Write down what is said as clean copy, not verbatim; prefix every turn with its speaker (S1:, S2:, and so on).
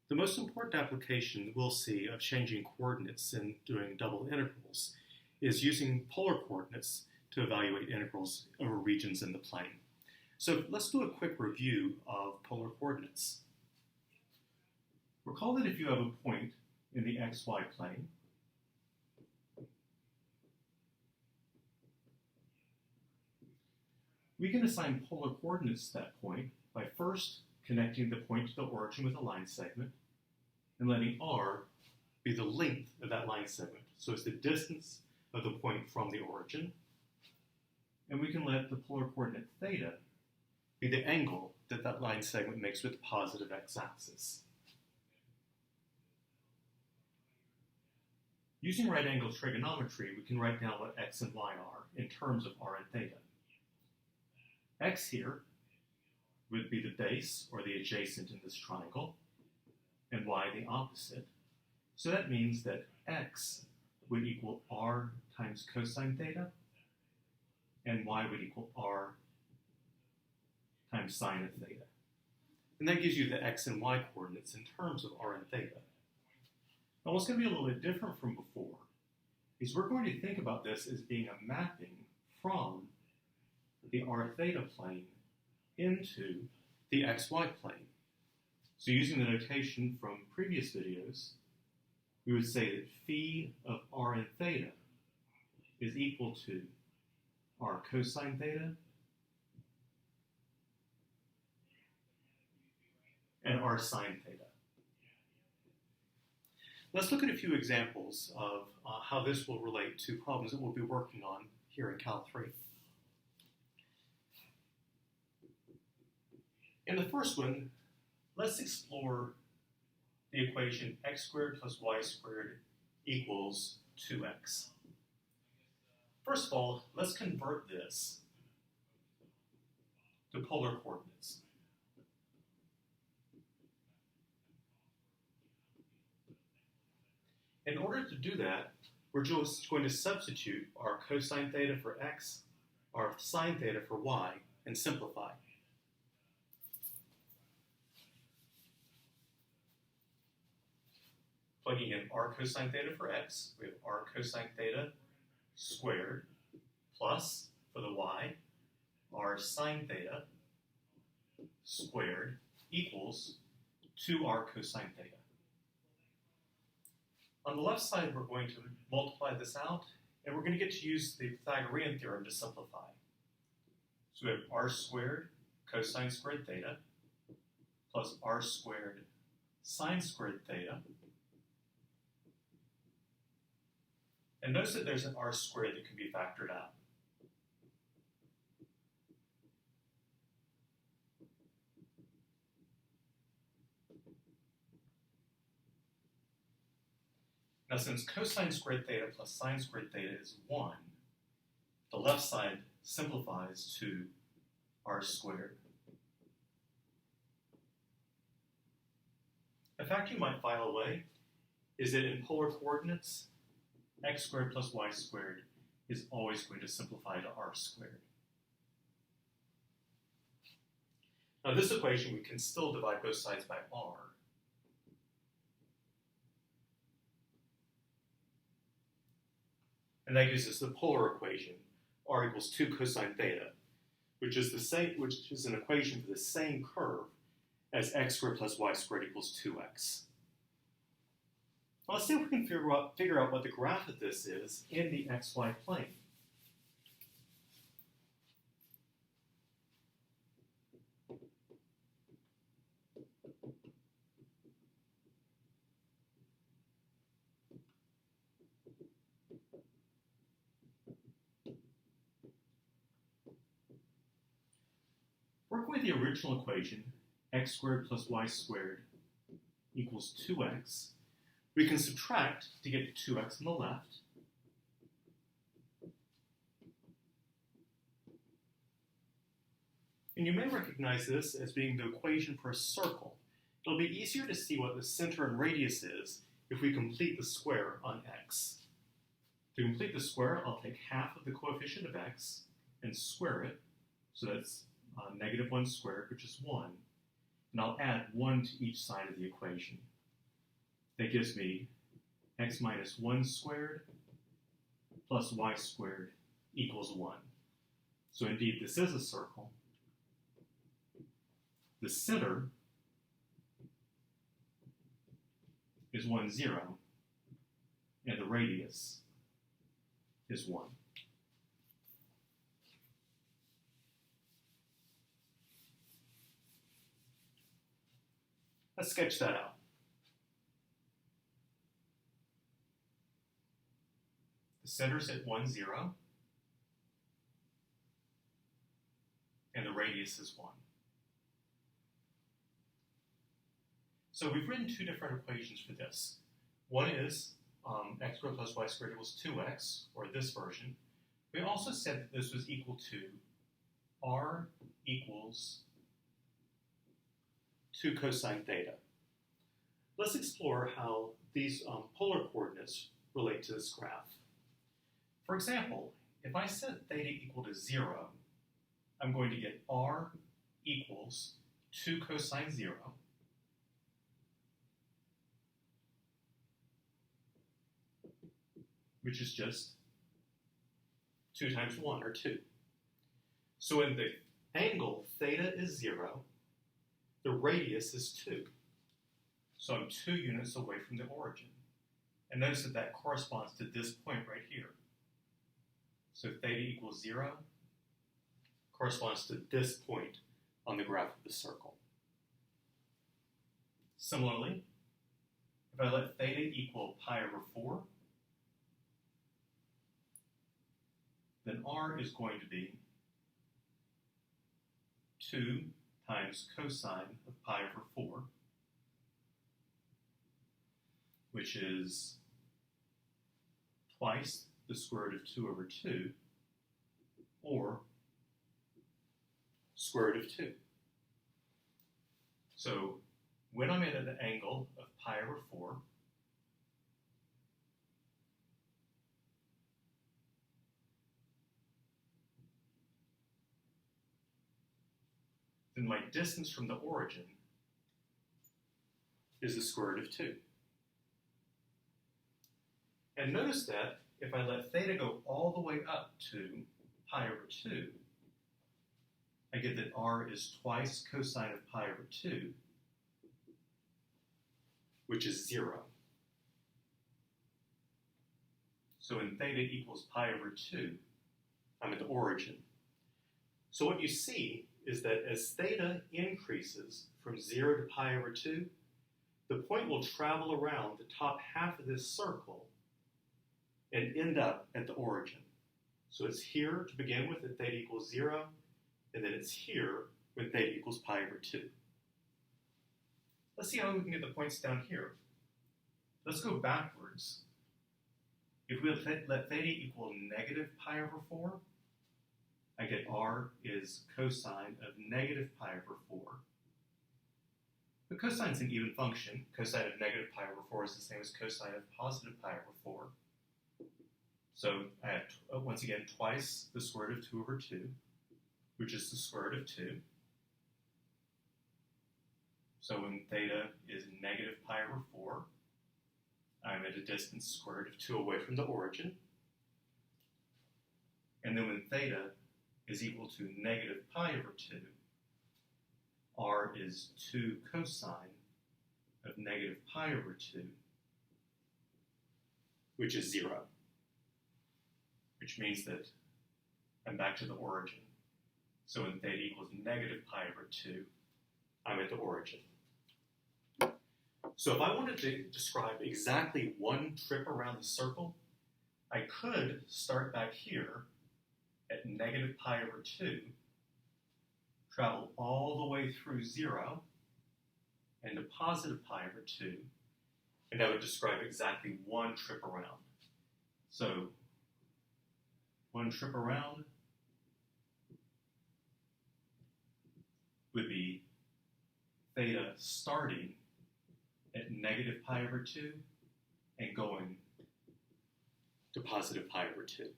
S1: The most important application we'll see of changing coordinates in doing double integrals is using polar coordinates to evaluate integrals over regions in the plane. So let's do a quick review of polar coordinates. Recall that if you have a point in the xy plane, we can assign polar coordinates to that point by first connecting the point to the origin with a line segment and letting r be the length of that line segment. So it's the distance of the point from the origin. And we can let the polar coordinate theta be the angle that that line segment makes with the positive x-axis. Using right-angle trigonometry, we can write down what x and y are in terms of r and theta. X here would be the base, or the adjacent in this triangle, and y the opposite. So that means that x would equal r times cosine theta, and y would equal r times sine of theta. And that gives you the x and y coordinates in terms of r and theta. Now what's going to be a little bit different from before is we're going to think about this as being a mapping from the r theta plane into the xy plane. So using the notation from previous videos, we would say that phi of r and theta is equal to r cosine theta and r sine theta. Let's look at a few examples of how this will relate to problems that we'll be working on here in Cal 3. In the first one, let's explore the equation x squared plus y squared equals 2x. First of all, let's convert this to polar coordinates. In order to do that, we're just going to substitute our cosine theta for x, our sine theta for y, and simplify. Plugging in r cosine theta for x, we have r cosine theta squared plus, for the y, r sine theta squared equals 2r cosine theta. On the left side, we're going to multiply this out, and we're going to get to use the Pythagorean theorem to simplify. So we have r squared cosine squared theta plus r squared sine squared theta. And notice that there's an r squared that can be factored out. Now, since cosine squared theta plus sine squared theta is 1, the left side simplifies to r squared. A fact you might file away is that in polar coordinates, x squared plus y squared is always going to simplify to r squared. Now, this equation, we can still divide both sides by r. And that gives us the polar equation, r equals 2 cosine theta, which is an equation for the same curve as x squared plus y squared equals 2x. Well, let's see if we can figure out what the graph of this is in the xy plane. Working with the original equation, x squared plus y squared equals 2x, we can subtract to get to 2x on the left. And you may recognize this as being the equation for a circle. It'll be easier to see what the center and radius is if we complete the square on x. To complete the square, I'll take half of the coefficient of x and square it. So that's negative 1 squared, which is 1. And I'll add 1 to each side of the equation. That gives me x minus 1 squared plus y squared equals 1. So indeed, this is a circle. The center is 1, 0, and the radius is 1. Let's sketch that out. The center's at 1, 0, and the radius is 1. So we've written two different equations for this. One is x squared plus y squared equals 2x, or this version. We also said that this was equal to r equals 2 cosine theta. Let's explore how these polar coordinates relate to this graph. For example, if I set theta equal to 0, I'm going to get r equals 2 cosine 0, which is just 2 times 1, or 2. So when the angle theta is 0, the radius is 2. So I'm 2 units away from the origin. And notice that that corresponds to this point right here. So theta equals 0 corresponds to this point on the graph of the circle. Similarly, if I let theta equal pi over 4, then r is going to be 2 times cosine of pi over 4, which is twice the square root of 2 over 2, or square root of 2. So when I'm at an angle of pi over 4, then my distance from the origin is the square root of 2. And notice that if I let theta go all the way up to pi over 2, I get that r is twice cosine of pi over 2, which is 0. So when theta equals pi over 2, I'm at the origin. So what you see is that as theta increases from 0 to pi over 2, the point will travel around the top half of this circle and end up at the origin. So it's here to begin with at theta equals 0, and then it's here when theta equals pi over 2. Let's see how we can get the points down here. Let's go backwards. If we let theta equal negative pi over 4, I get r is cosine of negative pi over 4. But cosine is an even function. Cosine of negative pi over 4 is the same as cosine of positive pi over 4. So I have, once again, twice the square root of 2 over 2, which is the square root of 2. So when theta is negative pi over 4, I'm at a distance square root of 2 away from the origin. And then when theta is equal to negative pi over 2, r is 2 cosine of negative pi over 2, which is 0, which means that I'm back to the origin. So when theta equals negative pi over 2, I'm at the origin. So if I wanted to describe exactly one trip around the circle, I could start back here at negative pi over 2, travel all the way through 0, and to positive pi over 2, and that would describe exactly one trip around. So one trip around would be theta starting at negative pi over 2 and going to positive pi over 2.